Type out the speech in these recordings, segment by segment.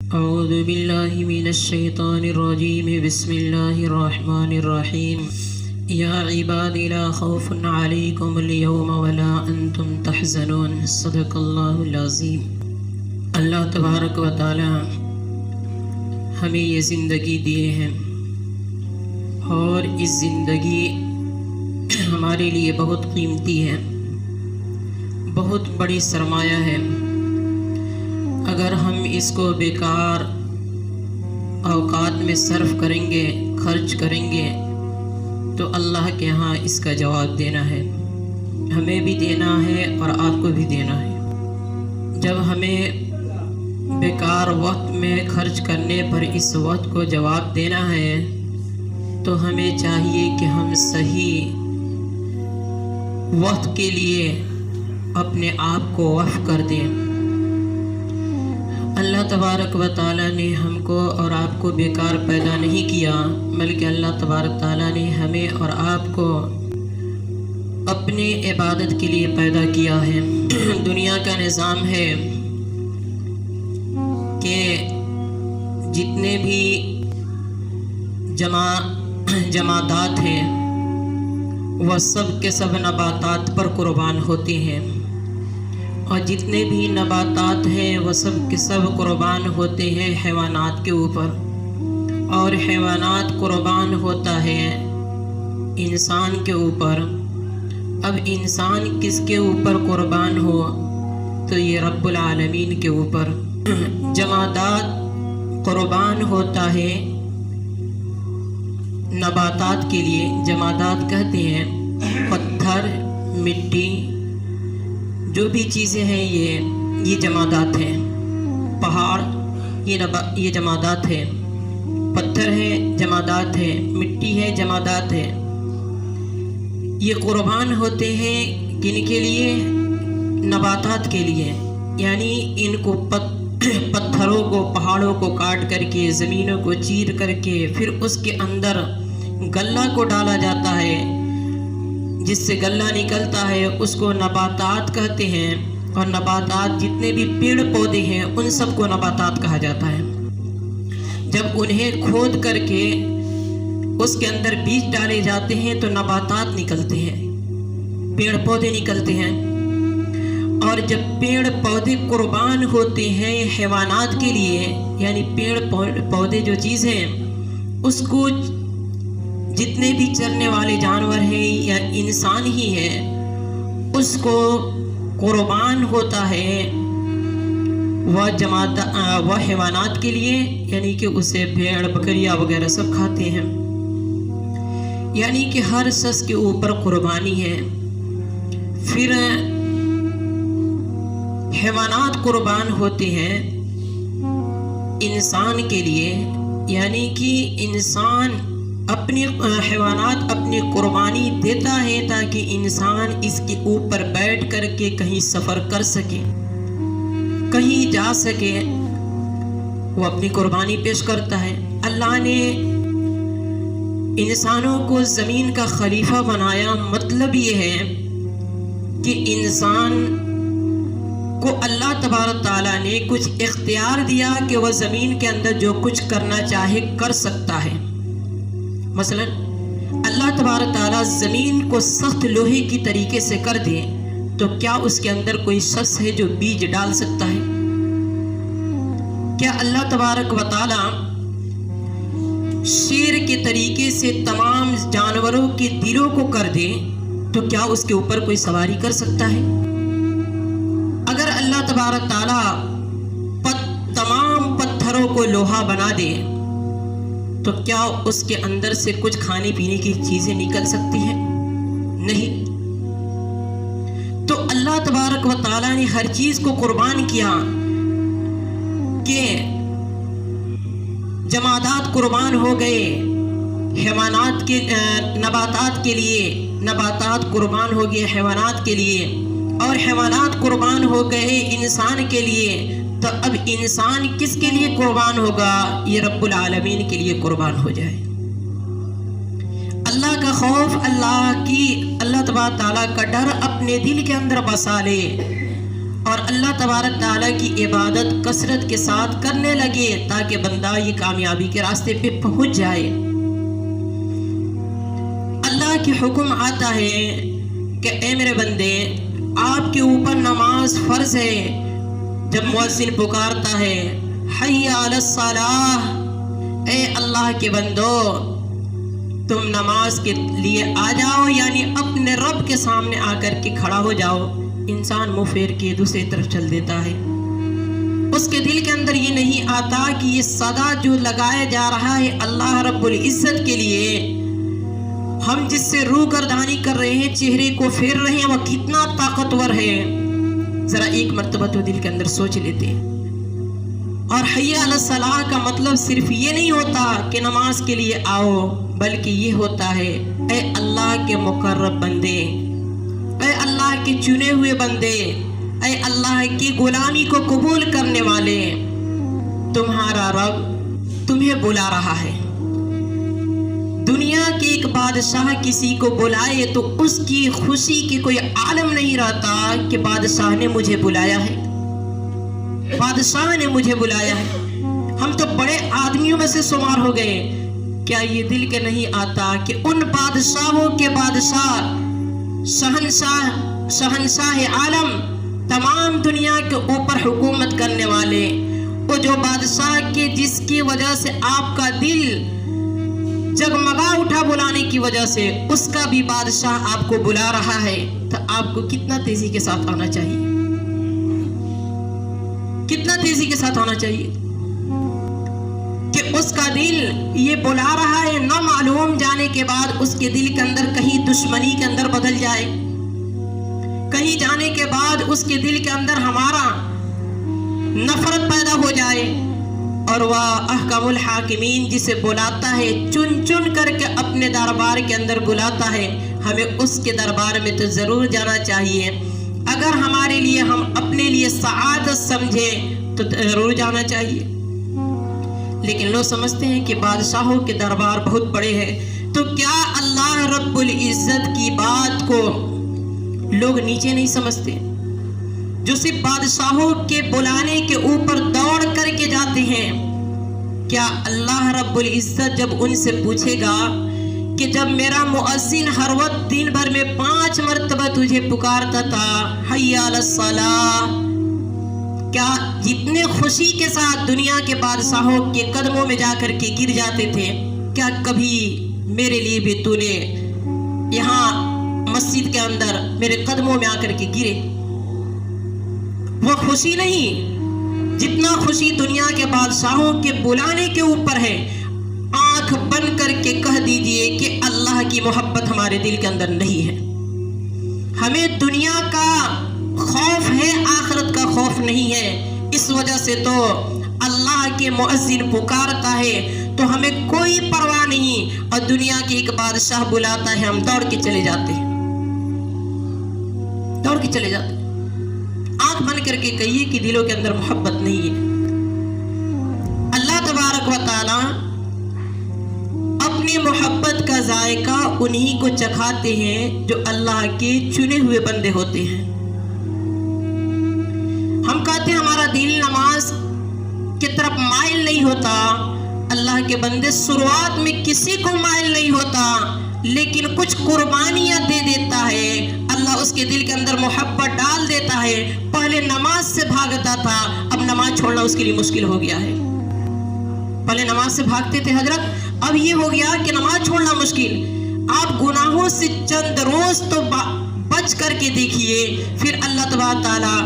اعوذ باللہ من الشیطان الرجیم بسم اللہ الرحمن الرحیم یا عباد لا خوف علیکم اليوم ولا انتم تحزنون صدق اللہ العظیم۔ اللہ تبارک و تعالی ہمیں یہ زندگی دیے ہیں اور اس زندگی ہمارے لیے بہت قیمتی ہے، بہت بڑی سرمایہ ہے۔ اگر ہم اس کو بیکار اوقات میں صرف کریں گے، خرچ کریں گے، تو اللہ کے ہاں اس کا جواب دینا ہے، ہمیں بھی دینا ہے اور آپ کو بھی دینا ہے۔ جب ہمیں بیکار وقت میں خرچ کرنے پر اس وقت کو جواب دینا ہے تو ہمیں چاہیے کہ ہم صحیح وقت کے لیے اپنے آپ کو وقف کر دیں۔ اللہ تبارک و تعالیٰ نے ہم کو اور آپ کو بیکار پیدا نہیں کیا، بلکہ اللہ تبارک تعالیٰ نے ہمیں اور آپ کو اپنے عبادت کے لیے پیدا کیا ہے۔ دنیا کا نظام ہے کہ جتنے بھی جمادات ہیں وہ سب کے سب نباتات پر قربان ہوتے ہیں، اور جتنے بھی نباتات ہیں وہ سب کے سب قربان ہوتے ہیں حیوانات کے اوپر، اور حیوانات قربان ہوتا ہے انسان کے اوپر۔ اب انسان کس کے اوپر قربان ہو تو یہ رب العالمین کے اوپر۔ جمادات قربان ہوتا ہے نباتات کے لیے۔ جمادات کہتے ہیں پتھر، مٹی، جو بھی چیزیں ہیں یہ جمادات ہیں۔ پہاڑ یہ جمادات ہیں، پتھر ہے جمادات ہے، مٹی ہے جمادات ہے۔ یہ قربان ہوتے ہیں کن کے لیے؟ نباتات کے لیے، یعنی ان کو پتھروں کو، پہاڑوں کو کاٹ کر کے، زمینوں کو چیر کر کے، پھر اس کے اندر غلہ کو ڈالا جاتا ہے، جس سے غلہ نکلتا ہے، اس کو نباتات کہتے ہیں۔ اور نباتات جتنے بھی پیڑ پودے ہیں ان سب کو نباتات کہا جاتا ہے۔ جب انہیں کھود کر کے اس کے اندر بیج ڈالے جاتے ہیں تو نباتات نکلتے ہیں، پیڑ پودے نکلتے ہیں۔ اور جب پیڑ پودے قربان ہوتے ہیں حیوانات کے لیے، یعنی پیڑ پودے جو چیز ہیں اس کو جتنے بھی چرنے والے جانور ہیں یا انسان ہی ہے اس کو قربان ہوتا ہے وہ حیوانات کے لیے، یعنی کہ اسے بھیڑ بکریاں وغیرہ سب کھاتے ہیں، یعنی کہ ہر شخص کے اوپر قربانی ہے۔ پھر حیوانات قربان ہوتے ہیں انسان کے لیے، یعنی کہ انسان حیوانات اپنی قربانی دیتا ہے تاکہ انسان اس کے اوپر بیٹھ کر کے کہیں سفر کر سکے، کہیں جا سکے، وہ اپنی قربانی پیش کرتا ہے۔ اللہ نے انسانوں کو زمین کا خلیفہ بنایا، مطلب یہ ہے کہ انسان کو اللہ تبارک تعالیٰ نے کچھ اختیار دیا کہ وہ زمین کے اندر جو کچھ کرنا چاہے کر سکتا ہے۔ مثلا اللہ تبارک تعالیٰ زمین کو سخت لوہے کی طریقے سے کر دے تو کیا اس کے اندر کوئی شخص ہے جو بیج ڈال سکتا ہے؟ کیا اللہ تبارک و تعالیٰ شیر کے طریقے سے تمام جانوروں کے دلوں کو کر دے تو کیا اس کے اوپر کوئی سواری کر سکتا ہے؟ اگر اللہ تبارک تعالیٰ تمام پتھروں کو لوہا بنا دے تو کیا اس کے اندر سے کچھ کھانے پینے کی چیزیں نکل سکتی ہیں؟ نہیں۔ تو اللہ تبارک و تعالیٰ نے ہر چیز کو قربان کیا کہ جمادات قربان ہو گئے حیوانات کے، نباتات کے لیے، نباتات قربان ہو گئے حیوانات کے لیے، اور حیوانات قربان ہو گئے انسان کے لیے۔ تو اب انسان کس کے لیے قربان ہوگا؟ یہ رب العالمین کے لیے قربان ہو جائے۔ اللہ کا خوف، اللہ تبارک تعالیٰ کا ڈر اپنے دل کے اندر بسا لے اور اللہ تبارک تعالیٰ کی عبادت کثرت کے ساتھ کرنے لگے تاکہ بندہ یہ کامیابی کے راستے پہ پہنچ جائے۔ اللہ کی حکم آتا ہے کہ اے میرے بندے، آپ کے اوپر نماز فرض ہے۔ جب مؤذن پکارتا ہے حی علی الصلاۃ، اے اللہ کے بندو تم نماز کے لیے آ جاؤ، یعنی اپنے رب کے سامنے آ کر کے کھڑا ہو جاؤ۔ انسان منہ پھیر کے دوسری طرف چل دیتا ہے، اس کے دل کے اندر یہ نہیں آتا کہ یہ صدا جو لگایا جا رہا ہے اللہ رب العزت کے لیے، ہم جس سے روح گردانی کر رہے ہیں، چہرے کو پھیر رہے ہیں، وہ کتنا طاقتور ہے۔ ذرا ایک مرتبہ تو دل کے اندر سوچ لیتے ہیں۔ اور حی علی الصلاۃ کا مطلب صرف یہ نہیں ہوتا کہ نماز کے لیے آؤ، بلکہ یہ ہوتا ہے اے اللہ کے مقرب بندے، اے اللہ کے چنے ہوئے بندے، اے اللہ کی غلامی کو قبول کرنے والے، تمہارا رب تمہیں بلا رہا ہے۔ دنیا کے ایک بادشاہ کسی کو بلائے تو اس کی خوشی کی کوئی عالم نہیں رہتا کہ بادشاہ نے مجھے بلایا ہے، بادشاہ نے مجھے بلایا ہے۔ ہم تو بڑے آدمیوں میں سے شمار ہو گئے، کیا یہ دل کے نہیں آتا کہ ان بادشاہوں کے بادشاہ، شہنشاہ عالم، تمام دنیا کے اوپر حکومت کرنے والے، وہ جو بادشاہ کے جس کی وجہ سے آپ کا دل جگمگا اٹھا بلانے کی وجہ سے، اس کا بھی بادشاہ آپ کو بلا رہا ہے، تو آپ کو کتنا تیزی کے ساتھ آنا چاہیے، کتنا تیزی کے ساتھ آنا چاہیے کہ اس کا دل یہ بلا رہا ہے، نہ معلوم جانے کے بعد اس کے دل کے اندر کہیں دشمنی کے اندر بدل جائے، کہیں جانے کے بعد اس کے دل کے اندر ہمارا نفرت پیدا ہو جائے۔ اور وہ احکم الحاکمین جسے بلاتا ہے، چن چن کر کے اپنے دربار کے اندر بلاتا ہے، ہمیں اس کے دربار میں تو ضرور جانا چاہیے۔ اگر ہمارے لیے، ہم اپنے لیے سعادت سمجھے تو ضرور جانا چاہیے، لیکن لوگ سمجھتے ہیں کہ بادشاہوں کے دربار بہت بڑے ہیں، تو کیا اللہ رب العزت کی بات کو لوگ نیچے نہیں سمجھتے؟ جو صرف بادشاہوں کے بلانے کے اوپر دوڑ کر کے جاتے ہیں، کیا اللہ رب العزت جب ان سے پوچھے گا کہ جب میرا مؤذن ہر وقت دن بھر میں 5 مرتبہ تجھے پکارتا تھا حی علی الصلاۃ، کیا جتنے خوشی کے ساتھ دنیا کے بادشاہوں کے قدموں میں جا کر کے گر جاتے تھے، کیا کبھی میرے لیے بھی تو نے یہاں مسجد کے اندر میرے قدموں میں آ کر کے گرے؟ وہ خوشی نہیں جتنا خوشی دنیا کے بادشاہوں کے بلانے کے اوپر ہے۔ آنکھ بند کر کے کہہ دیجئے کہ اللہ کی محبت ہمارے دل کے اندر نہیں ہے، ہمیں دنیا کا خوف ہے، آخرت کا خوف نہیں ہے۔ اس وجہ سے تو اللہ کے مؤذن پکارتا ہے تو ہمیں کوئی پرواہ نہیں، اور دنیا کے ایک بادشاہ بلاتا ہے، ہم دوڑ کے چلے جاتے ہیں، دوڑ کے چلے جاتے ہیں۔ آنکھ بند کر کے کہیے کہ دلوں کے اندر محبت نہیں ہے۔ اللہ تبارک و تعالی اپنی محبت کا ذائقہ انہی کو چکھاتے ہیں جو اللہ کے چنے ہوئے بندے ہوتے ہیں۔ ہم کہتے ہیں ہمارا دل نماز کی طرف مائل نہیں ہوتا، اللہ کے بندے شروعات میں کسی کو مائل نہیں ہوتا، لیکن کچھ قربانیاں دے دیتا ہے، اللہ اس کے دل کے اندر محبت ڈال دیتا ہے۔ پہلے نماز سے بھاگتا تھا، اب نماز چھوڑنا اس کے لیے مشکل ہو گیا ہے۔ پہلے نماز سے بھاگتے تھے حضرت، اب یہ ہو گیا کہ نماز چھوڑنا مشکل۔ آپ گناہوں سے چند روز تو بچ کر کے دیکھیے، پھر اللہ تبارک تعالیٰ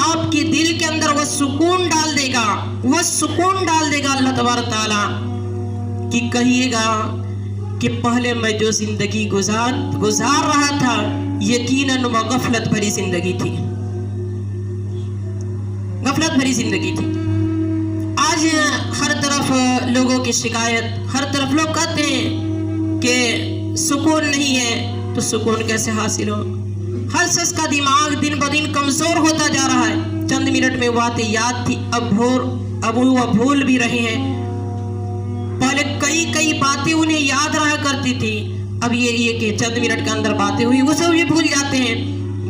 آپ کے دل کے اندر وہ سکون ڈال دے گا، وہ سکون ڈال دے گا اللہ تبارک تعالیٰ کہ کہیے گا کہ پہلے میں جو زندگی گزار رہا تھا یقیناً وہ غفلت بھری زندگی تھی، غفلت بھری زندگی تھی۔ آج ہر طرف لوگوں کی شکایت، ہر طرف لوگ کہتے ہیں کہ سکون نہیں ہے، تو سکون کیسے حاصل ہو؟ ہر شخص کا دماغ دن بدن کمزور ہوتا جا رہا ہے۔ چند منٹ میں باتیں یاد تھی، اب وہ بھول بھی رہے ہیں۔ پہلے کئی باتیں انہیں یاد رہا کرتی تھی، اب یہ کہ چند منٹ کے اندر باتیں ہوئی وہ سب یہ بھول جاتے ہیں۔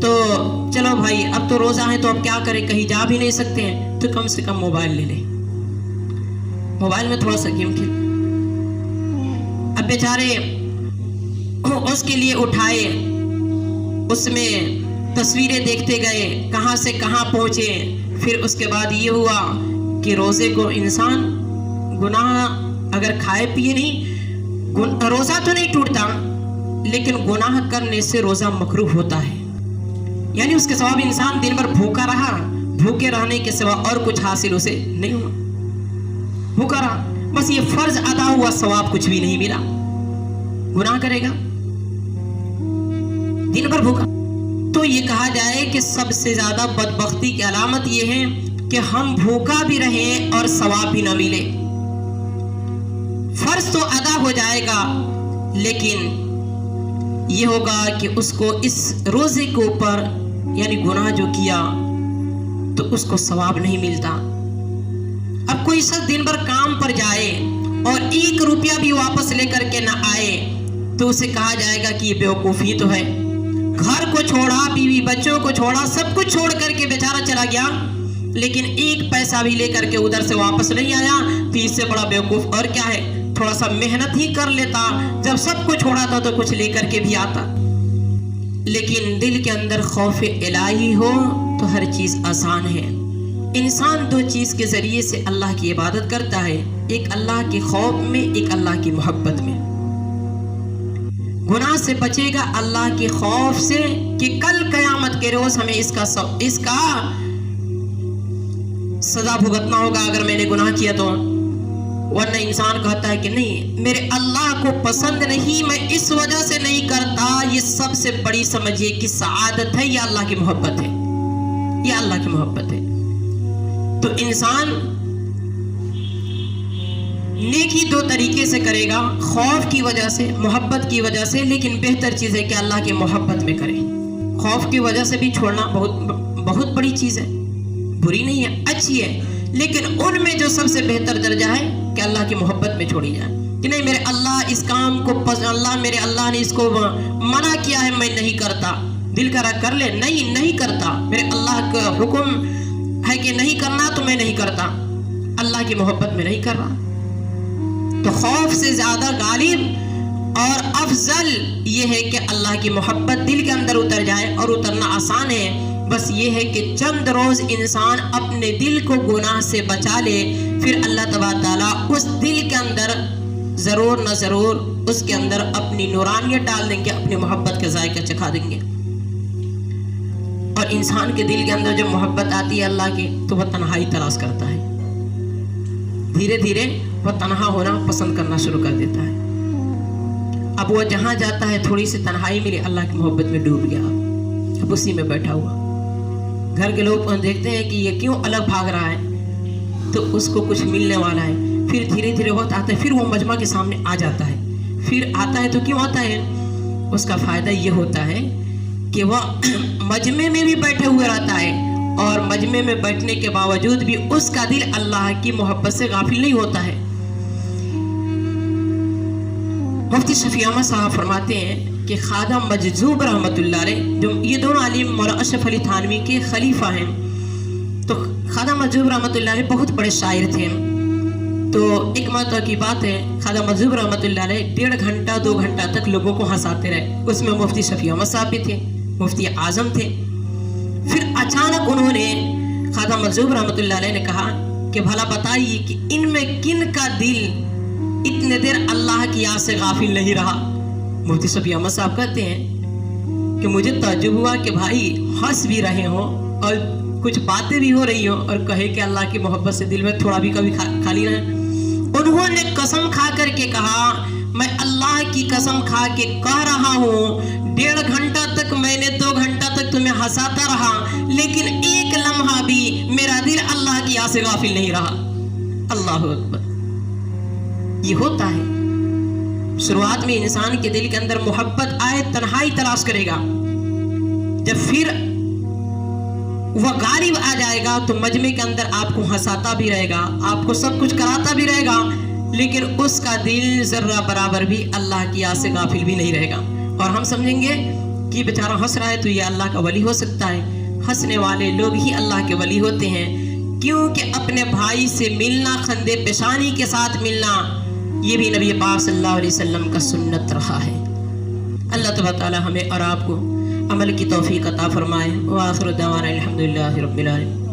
تو چلو بھائی اب تو روزہ ہے تو اب کیا کریں, کہیں جا بھی نہیں سکتے ہیں, تو کم سے کم موبائل لے لیں, موبائل میں تھوڑا سا گیم کھیل. اب بیچارے اس کے لیے اٹھائے, اس میں تصویریں دیکھتے گئے, کہاں سے کہاں پہنچے. پھر اس کے بعد یہ ہوا کہ روزے کو انسان گناہ اگر کھائے پیے نہیں, روزہ تو نہیں ٹوٹتا لیکن گناہ کرنے سے روزہ مکروہ ہوتا ہے. یعنی اس کے ثواب انسان دن بھر بھوکا رہا, بھوکے رہنے کے سوا اور کچھ حاصل اسے نہیں ہوا, بھوکا رہا, بس یہ فرض ادا ہوا, ثواب کچھ بھی نہیں ملا, گناہ کرے گا دن بھر بھوکا. تو یہ کہا جائے کہ سب سے زیادہ بدبختی کی علامت یہ ہے کہ ہم بھوکا بھی رہیں اور ثواب بھی نہ ملے. فرض تو ادا ہو جائے گا لیکن یہ ہوگا کہ اس کو اس روزے کے اوپر یعنی گناہ جو کیا تو اس کو ثواب نہیں ملتا. اب کوئی شخص دن بھر کام پر جائے اور 1 روپیہ بھی واپس لے کر کے نہ آئے تو اسے کہا جائے گا کہ یہ بیوقوفی تو ہے. گھر کو چھوڑا, بیوی بچوں کو چھوڑا, سب کچھ چھوڑ کر کے بیچارہ چلا گیا لیکن 1 پیسہ بھی لے کر کے ادھر سے واپس نہیں آیا, تو اس سے بڑا بیوقوف اور کیا ہے. تھوڑا سا محنت ہی کر لیتا, جب سب کچھ چھوڑا تھا تو کچھ لے کر کے بھی آتا. لیکن دل کے اندر خوف الہی ہو تو ہر چیز آسان ہے. انسان 2 چیز کے ذریعے سے اللہ کی عبادت کرتا ہے, ایک اللہ کے خوف میں, ایک اللہ کی محبت میں. گناہ سے بچے گا اللہ کے خوف سے کہ کل قیامت کے روز ہمیں اس کا سزا بھگتنا ہوگا اگر میں نے گناہ کیا تو. ورنہ انسان کہتا ہے کہ نہیں میرے اللہ کو پسند نہیں, میں اس وجہ سے نہیں کرتا. یہ سب سے بڑی سمجھیے کہ سعادت ہے, یہ اللہ کی محبت ہے, یہ اللہ کی محبت ہے. تو انسان نیکی 2 طریقے سے کرے گا, خوف کی وجہ سے, محبت کی وجہ سے. لیکن بہتر چیز ہے کہ اللہ کی محبت میں کرے. خوف کی وجہ سے بھی چھوڑنا بہت بڑی چیز ہے, بری نہیں ہے, اچھی ہے. لیکن ان میں جو سب سے بہتر درجہ ہے کہ اللہ کی محبت میں چھوڑی جائے کہ نہیں میرے اللہ اس کام کو میرے اللہ نے اس کو منع کیا ہے, میں نہیں کرتا. دل کرا کر لے, نہیں کرتا, میرے اللہ کا حکم ہے کہ نہیں کرنا تو میں نہیں کرتا, اللہ کی محبت میں نہیں کر رہا. تو خوف سے زیادہ غالب اور افضل یہ ہے کہ اللہ کی محبت دل کے اندر اتر جائے, اور اترنا آسان ہے. بس یہ ہے کہ چند روز انسان اپنے دل کو گناہ سے بچا لے, پھر اللہ تبارک تعالیٰ اس دل کے اندر ضرور نہ ضرور اس کے اندر اپنی نورانیت ڈال دیں گے, اپنی محبت کا ذائقہ چکھا دیں گے. اور انسان کے دل کے اندر جب محبت آتی ہے اللہ کی تو وہ تنہائی تلاش کرتا ہے, دھیرے دھیرے وہ تنہا ہونا پسند کرنا شروع کر دیتا ہے. اب وہ جہاں جاتا ہے تھوڑی سی تنہائی ملی, اللہ کی محبت میں ڈوب گیا, اب اسی میں بیٹھا ہوا. گھر کے لوگ دیکھتے ہیں کہ یہ کیوں الگ بھاگ رہا ہے تو اس کو کچھ ملنے والا ہے. پھر دھیرے دھیرے وقت آتا ہے, پھر وہ مجمع کے سامنے آ جاتا ہے. پھر آتا ہے تو کیوں آتا ہے, اس کا فائدہ یہ ہوتا ہے کہ وہ مجمع میں بھی بیٹھے ہوئے رہتا ہے, اور مجمع میں بیٹھنے کے باوجود بھی اس کا دل اللہ کی محبت سے غافل نہیں ہوتا ہے. مفتی شفیع احمد صاحب فرماتے ہیں کہ خواجہ مجذوب رحمۃ اللہ علیہ, جو یہ دونوں عالم مولانا اشرف علی تھانوی کے خلیفہ ہیں, تو خواجہ مجذوب رحمۃ اللہ علیہ بہت بڑے شاعر تھے. تو ایک مرتبہ کی بات ہے, خواجہ مجذوب رحمۃ اللہ علیہ 1.5 گھنٹہ 2 گھنٹہ تک لوگوں کو ہنساتے رہے. اس میں مفتی شفیع احمد صاحب بھی تھے, مفتی اعظم تھے. پھر اچانک انہوں نے خواجہ مجذوب رحمۃ اللہ علیہ نے کہا کہ بھلا بتائیے کہ ان میں کن کا دل اتنے دیر اللہ کی یاد سے غافل نہیں رہا. مفتی شفیع احمد صاحب کہتے ہیں کہ مجھے تعجب ہوا کہ بھائی ہنس بھی رہے ہوں اور کچھ باتیں بھی ہو رہی ہوں, اور کہے کہ اللہ کی محبت سے دل میں تھوڑا بھی کبھی خالی رہے. انہوں نے قسم کھا کر کے کہا, میں اللہ کی قسم کھا کے کہہ رہا ہوں 1.5 گھنٹہ تک میں نے 2 گھنٹہ تک تمہیں ہنساتا رہا, لیکن ایک لمحہ بھی میرا دل اللہ کی یاد سے غافل نہیں رہا. اللہ اکبر. یہ ہوتا ہے شروعات میں انسان کے دل کے اندر محبت آئے, تنہائی تلاش کرے گا. جب پھر وہ غالب آ جائے گا تو مجمع کے اندر آپ کو ہنساتا بھی رہے گا, آپ کو سب کچھ کراتا بھی رہے گا, لیکن اس کا دل ذرہ برابر بھی اللہ کی یاد سے غافل بھی نہیں رہے گا. اور ہم سمجھیں گے کہ بیچارہ ہنس رہا ہے تو یہ اللہ کا ولی ہو سکتا ہے. ہنسنے والے لوگ ہی اللہ کے ولی ہوتے ہیں، کیونکہ اپنے بھائی سے ملنا، خندے پیشانی کے ساتھ ملنا، یہ بھی نبی پاک صلی اللہ علیہ وسلم کا سنت رہا ہے. اللہ تبارک تعالی ہمیں اور آپ کو عمل کی توفیق عطا فرمائے. وآخر دعوانا الحمدللہ رب العالمین.